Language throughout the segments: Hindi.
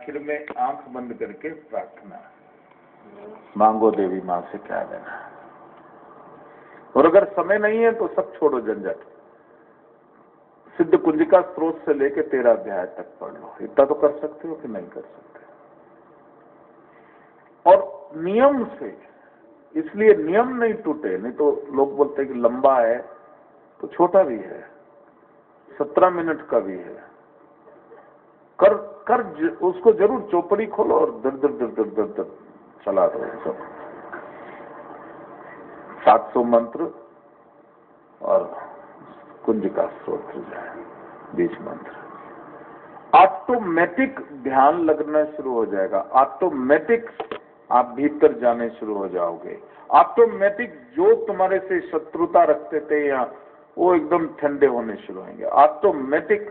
आखिर में आंख बंद करके प्रार्थना, मांगो देवी माँ से क्या लेना। और अगर समय नहीं है तो सब छोड़ो झंझट, सिद्ध कुंजिका स्त्रोत से लेके 13 अध्याय तक पढ़ लो। इतना तो कर सकते हो कि नहीं कर सकते। और नियम से, इसलिए नियम नहीं टूटे, नहीं तो लोग बोलते हैं कि लंबा है, तो छोटा भी है, 17 मिनट का भी है। कर उसको जरूर चौपड़ी खोलो और दर दर दर दर दर दर चला दो। सब 700 मंत्र और कुंजिका स्तोत्र जाए, 20 मंत्र। ऑटोमेटिक ध्यान लगना शुरू हो जाएगा, ऑटोमेटिक आप भीतर जाने शुरू हो जाओगे। ऑटोमेटिक जो तुम्हारे से शत्रुता रखते थे या वो एकदम ठंडे होने शुरू होंगे, ऑटोमेटिक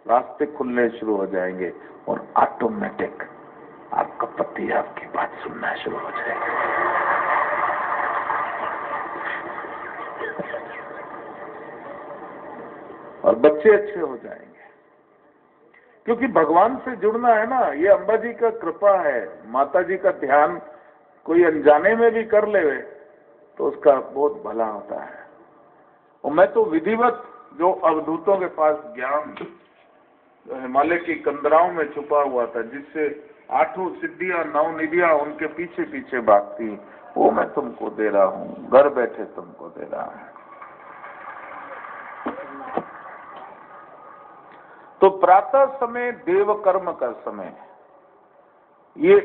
रास्ते खुलने शुरू हो जाएंगे और ऑटोमेटिक आपका पति आपकी बात सुनना शुरू हो जाएगा। और बच्चे अच्छे हो जाएंगे, क्योंकि भगवान से जुड़ना है ना, ये अंबा जी का कृपा है। माता जी का ध्यान कोई अनजाने में भी कर ले तो उसका बहुत भला होता है। और मैं तो विधिवत जो अवधूतों के पास ज्ञान जो हिमालय की कंदराओं में छुपा हुआ था, जिससे 8 सिद्धियां 9 निधियां उनके पीछे पीछे भागती, वो मैं तुमको दे रहा हूँ, घर बैठे तुमको दे रहा हूँ। तो प्रातः समय देव कर्म का समय, ये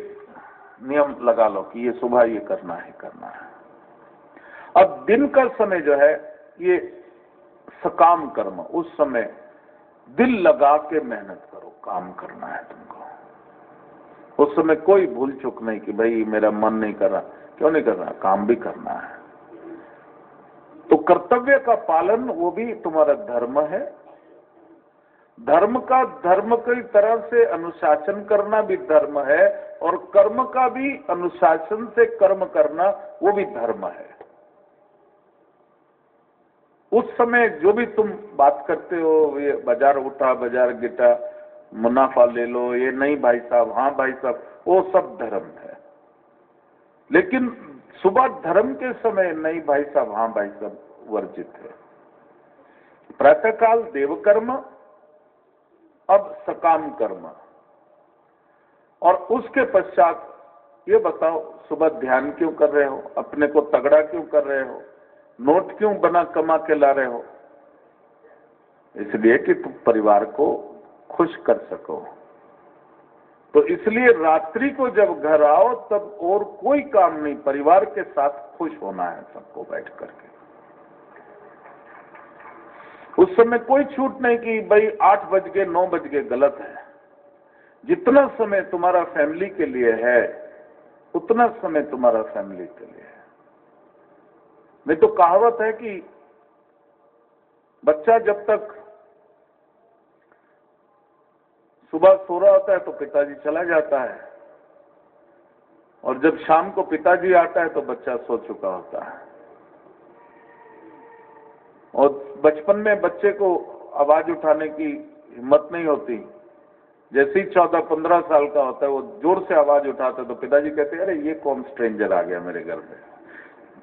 नियम लगा लो कि ये सुबह ये करना है। अब दिन का समय जो है ये सकाम कर्म, उस समय दिल लगा के मेहनत करो, काम करना है तुमको। उस समय कोई भूल चूक नहीं कि भाई मेरा मन नहीं कर रहा। क्यों नहीं कर रहा? काम भी करना है। तो कर्तव्य का पालन वो भी तुम्हारा धर्म है। धर्म की तरह से अनुशासन करना भी धर्म है, और कर्म का भी अनुशासन से कर्म करना वो भी धर्म है। उस समय जो भी तुम बात करते हो, ये बाजार उठा बाजार गिटा, मुनाफा ले लो, ये नहीं भाई साहब, हाँ भाई साहब, वो सब धर्म है। लेकिन सुबह धर्म के समय नहीं भाई साहब, हाँ भाई साहब वर्जित है। प्रातःकाल देव कर्म, अब सकाम कर्म। और उसके पश्चात ये बताओ, सुबह ध्यान क्यों कर रहे हो? अपने को तगड़ा क्यों कर रहे हो? नोट क्यों बना कमा के ला रहे हो? इसलिए कि तुम परिवार को खुश कर सको। तो इसलिए रात्रि को जब घर आओ तब और कोई काम नहीं, परिवार के साथ खुश होना है सबको बैठ करके। उस समय कोई छूट नहीं कि भाई 8 बज गए 9 बज गए, गलत है। जितना समय तुम्हारा फैमिली के लिए है उतना समय तुम्हारा फैमिली के लिए है। नहीं तो कहावत है कि बच्चा जब तक सुबह सो रहा होता है तो पिताजी चला जाता है, और जब शाम को पिताजी आता है तो बच्चा सो चुका होता है। और बचपन में बच्चे को आवाज उठाने की हिम्मत नहीं होती। जैसे ही 14-15 साल का होता है वो जोर से आवाज उठाता है तो पिताजी कहते हैं, अरे ये कौन स्ट्रेंजर आ गया मेरे घर में,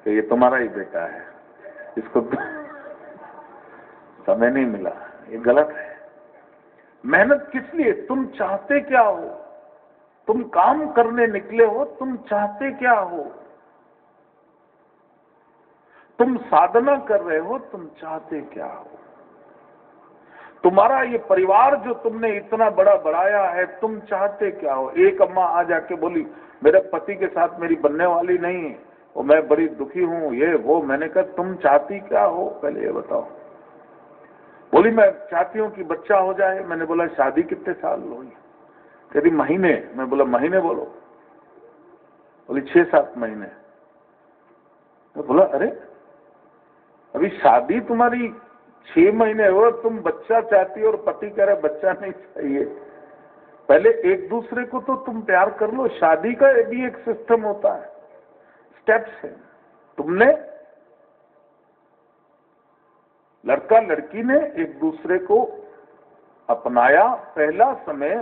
तो ये तुम्हारा ही बेटा है, इसको समय नहीं मिला। ये गलत है। मेहनत किस लिए? तुम चाहते क्या हो? तुम काम करने निकले हो, तुम चाहते क्या हो? तुम साधना कर रहे हो, तुम चाहते क्या हो? तुम्हारा ये परिवार जो तुमने इतना बड़ा बढ़ाया है, तुम चाहते क्या हो? एक अम्मा आ जाके बोली मेरे पति के साथ मेरी बनने वाली नहीं है और मैं बड़ी दुखी हूं, ये वो। मैंने कहा तुम चाहती क्या हो पहले ये बताओ। बोली मैं चाहती हूँ कि बच्चा हो जाए। मैंने बोला शादी कितने साल हुई? कहती महीने। मैं बोला महीने बोलो। बोली 6-7 महीने। मैं बोला अरे अभी शादी तुम्हारी 6 महीने हो, तुम बच्चा चाहती हो और पति कह रहे बच्चा नहीं चाहिए। पहले एक दूसरे को तो तुम प्यार कर लो। शादी का भी एक सिस्टम होता है, स्टेप्स है। तुमने लड़का लड़की ने एक दूसरे को अपनाया। पहला समय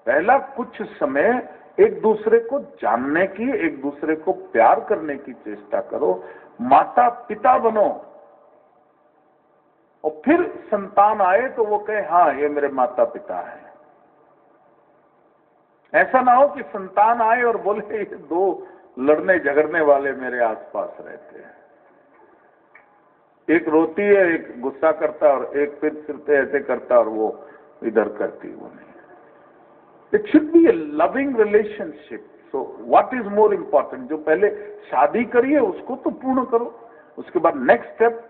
पहला कुछ समय एक दूसरे को जानने की, एक दूसरे को प्यार करने की चेष्टा करो, माता पिता बनो, और फिर संतान आए तो वो कहे हाँ ये मेरे माता पिता है। ऐसा ना हो कि संतान आए और बोले ये दो लड़ने झगड़ने वाले मेरे आसपास रहते हैं, एक रोती है, एक गुस्सा करता है, और एक फिर सिर पे ऐसे करता है और वो इधर करती, वो नहीं। It should be A loving relationship. So what is more important, जो पहले शादी करिए उसको तो पूर्ण करो, उसके बाद नेक्स्ट स्टेप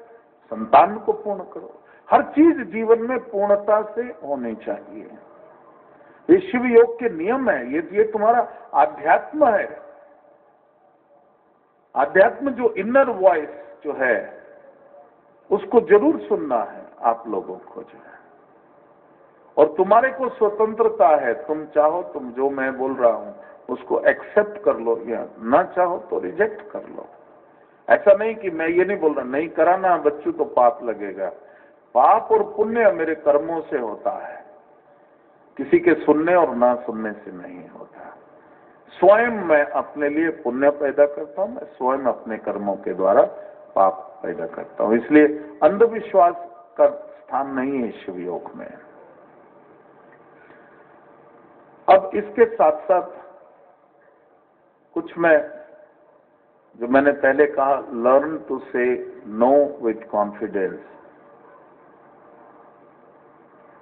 संतान को पूर्ण करो। हर चीज जीवन में पूर्णता से होनी चाहिए। ये शिव योग के नियम है, ये तुम्हारा आध्यात्म है। आध्यात्म जो इनर वॉइस जो है उसको जरूर सुनना है आप लोगों को जो है। और तुम्हारे को स्वतंत्रता है, तुम चाहो तुम जो मैं बोल रहा हूं उसको एक्सेप्ट कर लो, या ना चाहो तो रिजेक्ट कर लो। ऐसा नहीं कि मैं ये नहीं बोल रहा नहीं कराना बच्चों तो पाप लगेगा। पाप और पुण्य मेरे कर्मों से होता है, किसी के सुनने और ना सुनने से नहीं होता। स्वयं मैं अपने लिए पुण्य पैदा करता हूं, मैं स्वयं अपने कर्मों के द्वारा पाप पैदा करता हूं। इसलिए अंधविश्वास का स्थान नहीं है शिव योग में। अब इसके साथ साथ कुछ मैं जो मैंने पहले कहा, लर्न टू से नो विथ कॉन्फिडेंस।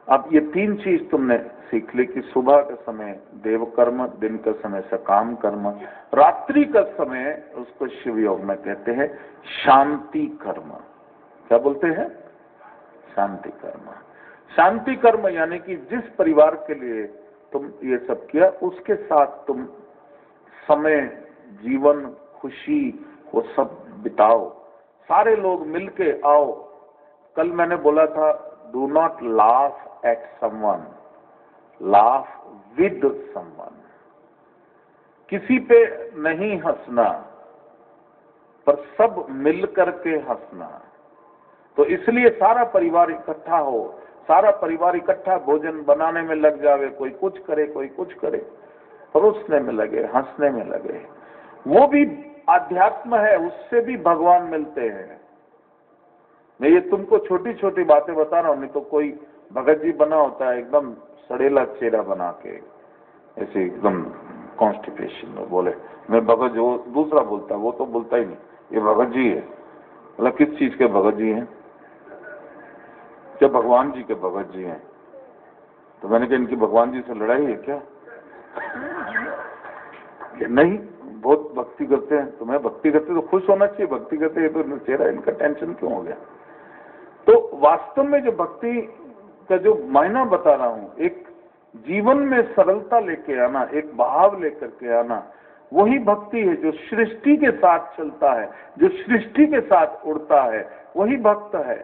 अब ये तीन चीज तुमने सीख ली कि सुबह का समय देव कर्म, दिन का समय सकाम कर्म, रात्रि का समय उसको शिव योग में कहते हैं शांति कर्म। क्या बोलते हैं? शांति कर्म। शांति कर्म यानी कि जिस परिवार के लिए तुम ये सब किया उसके साथ तुम समय, जीवन, खुशी वो सब बिताओ, सारे लोग मिलके आओ। कल मैंने बोला था do not laugh at someone, laugh with someone. किसी पे नहीं हंसना पर सब मिल करके हंसना। तो इसलिए सारा परिवार इकट्ठा हो, सारा परिवार इकट्ठा भोजन बनाने में लग जावे, कोई कुछ करे कोई कुछ करे, परोसने में लगे, हंसने में लगे। वो भी आध्यात्म है, उससे भी भगवान मिलते हैं। मैं ये तुमको छोटी छोटी बातें बता रहा हूं, नहीं तो कोई भगत जी बना होता है एकदम सड़ेला चेहरा बना के, ऐसे एकदम कॉन्स्टिपेशन में बोले मैं भगत, जो दूसरा बोलता है वो तो बोलता ही नहीं ये भगत जी है। मतलब किस चीज के भगत जी हैं? क्या भगवान जी के भगत जी हैं? तो मैंने कहा इनकी भगवान जी से लड़ाई है क्या? नहीं, बहुत भक्ति करते हैं। तो मैं भक्ति करते तो खुश होना चाहिए, भक्ति करते हैं तो चेहरा इनका टेंशन क्यों हो गया? तो वास्तव में जो भक्ति का जो मायना बता रहा हूं, एक जीवन में सरलता लेके आना, एक भाव लेकर के आना, वही भक्ति है। जो सृष्टि के साथ चलता है, जो सृष्टि के साथ उड़ता है, वही भक्त है।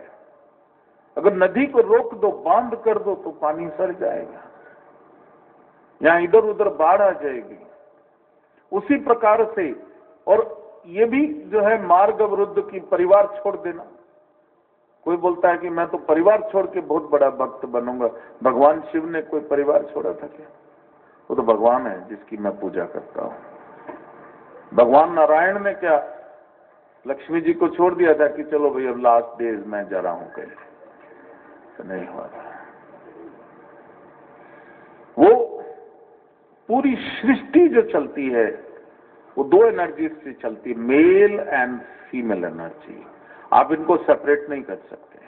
अगर नदी को रोक दो, बांध कर दो तो पानी सर जाएगा, यहां इधर उधर बाढ़ आ जाएगी। उसी प्रकार से, और ये भी जो है मार्ग अवरुद्ध की परिवार छोड़ देना। कोई बोलता है कि मैं तो परिवार छोड़ के बहुत बड़ा भक्त बनूंगा। भगवान शिव ने कोई परिवार छोड़ा था क्या? वो तो भगवान है जिसकी मैं पूजा करता हूं। भगवान नारायण ने क्या लक्ष्मी जी को छोड़ दिया था कि चलो भाई अब लास्ट डेज मैं जा रहा हूं कहीं? तो नहीं हुआ था। वो पूरी सृष्टि जो चलती है वो दो एनर्जी से चलती है, मेल एंड फीमेल एनर्जी। आप इनको सेपरेट नहीं कर सकते,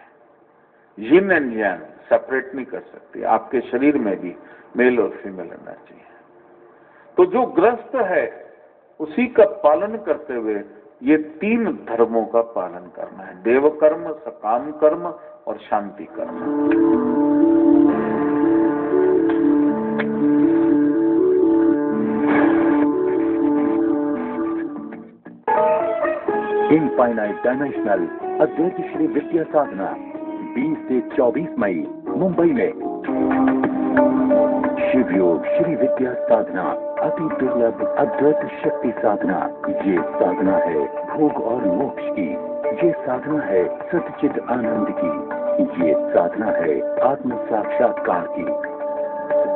यिन एंड यांग सेपरेट नहीं कर सकते। आपके शरीर में भी मेल और फीमेल एनर्जी है। तो जो ग्रस्त है उसी का पालन करते हुए ये तीन धर्मों का पालन करना है, देव कर्म, सकाम कर्म और शांति कर्म। इनफाइनाइट डायमेंशनल अद्वैत श्री विद्या साधना 20 से 24 मई मुंबई में। शिव योग श्री विद्या साधना अति दुर्लभ अद्वैत शक्ति साधना। ये साधना है भोग और मोक्ष की, ये साधना है सच्चिद आनंद की, ये साधना है आत्म साक्षात्कार की।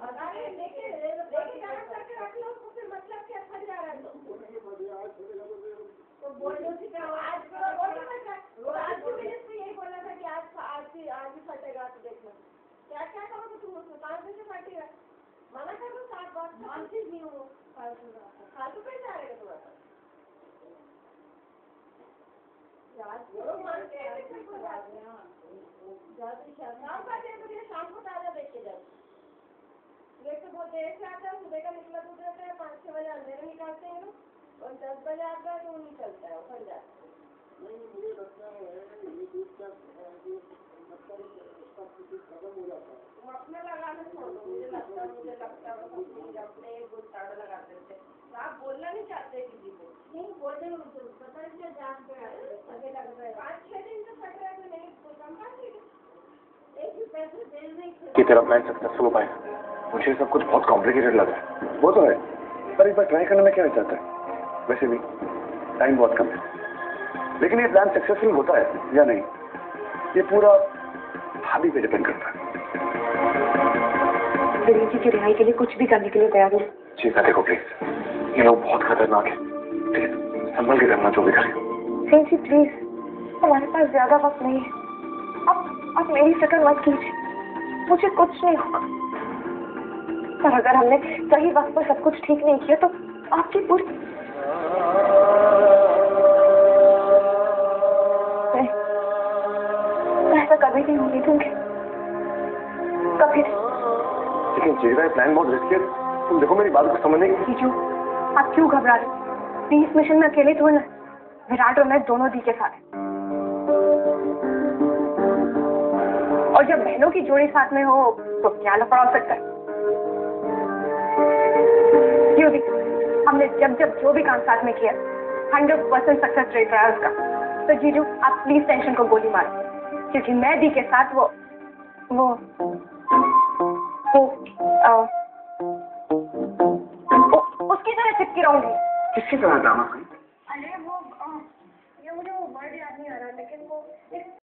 अरे लेके जाना करके रख लो उसको, फिर मतलब क्या फट जा रहा है तो बोलने से क्या आज की मिनट में यही बोला था कि आज ही फटेगा तो देखना क्या क्या करोगे तुम उसमें 5 दिन से फटेगा। मना कर दो 7 बार मानती नहीं हूँ फालतू पे जा रहेगा तुम्हारा शाम को ताजा देख के जाओ। सुबह तो बहुत देर से आता है, सुबह का निकला दूध रहता है 5-6 बजे अंधेरे निकालते हैं लोग और 10 बजे आता है तो वो निकलता है उखड़ जाता है। नहीं मुझे लगता है ये दूध का खत्म हो जाता है तुम अपने लगाने छोड़ो। मुझे लगता है अपने गुस्ताड़ा लगाते थे आप बोलना नहीं चाहते किसी को। नहीं बोलने में पता नहीं क्या जान पे आगे लग रहा है 5-6 दिन से फट रहा है तो नहीं कम बात है। एक भी पैसे देने नहीं कि तेरा प्लान सक्सेसफुल हो पाएगा। मुझे सब कुछ बहुत कॉम्प्लिकेटेड लग रहा है। वो तो है, पर एक बार ट्राई करने में क्या हो जाता है। वैसे भी टाइम बहुत कम है, लेकिन ये प्लान सक्सेसफुल होता है या नहीं ये पूरा भाभी पे डिपेंड करता है। दिलीप जी की रिहाई के लिए कुछ भी करने के लिए तैयार हूँ। चीज़ देखो प्लीज, ये लोग बहुत खतरनाक है, प्लीज संभल के करना जो भी करें। जी प्लीज, हमारे पास ज्यादा वक्त नहीं है। अब मेरी फिक्र मत कीजिए, मुझे कुछ नहीं होगा। पर अगर हमने सही वक्त पर सब कुछ ठीक नहीं किया तो आपकी पूरी मैं ऐसा कभी नहीं होने दूंगी, कभी नहीं। लेकिन चीज़ प्लान बहुत रिस्की है, तुम देखो मेरी बात को समझने की। जीजू आप क्यों घबरा रहे? इस मिशन में अकेले तो ना, विराट और मैं दोनों दी के साथ हैं। और जब बहनों की जोड़ी साथ में हो तो क्या लफड़ा हो सकता है। क्यों भी हमने जब जो भी काम साथ में किया 100% सक्सेस रेट रहा है उसका। तो जीजू आप प्लीज टेंशन को गोली मारो, क्योंकि मैं दी के साथ वो उसकी तरह चिपकी रहूंगी। किसकी तरह ड्रामा? अरे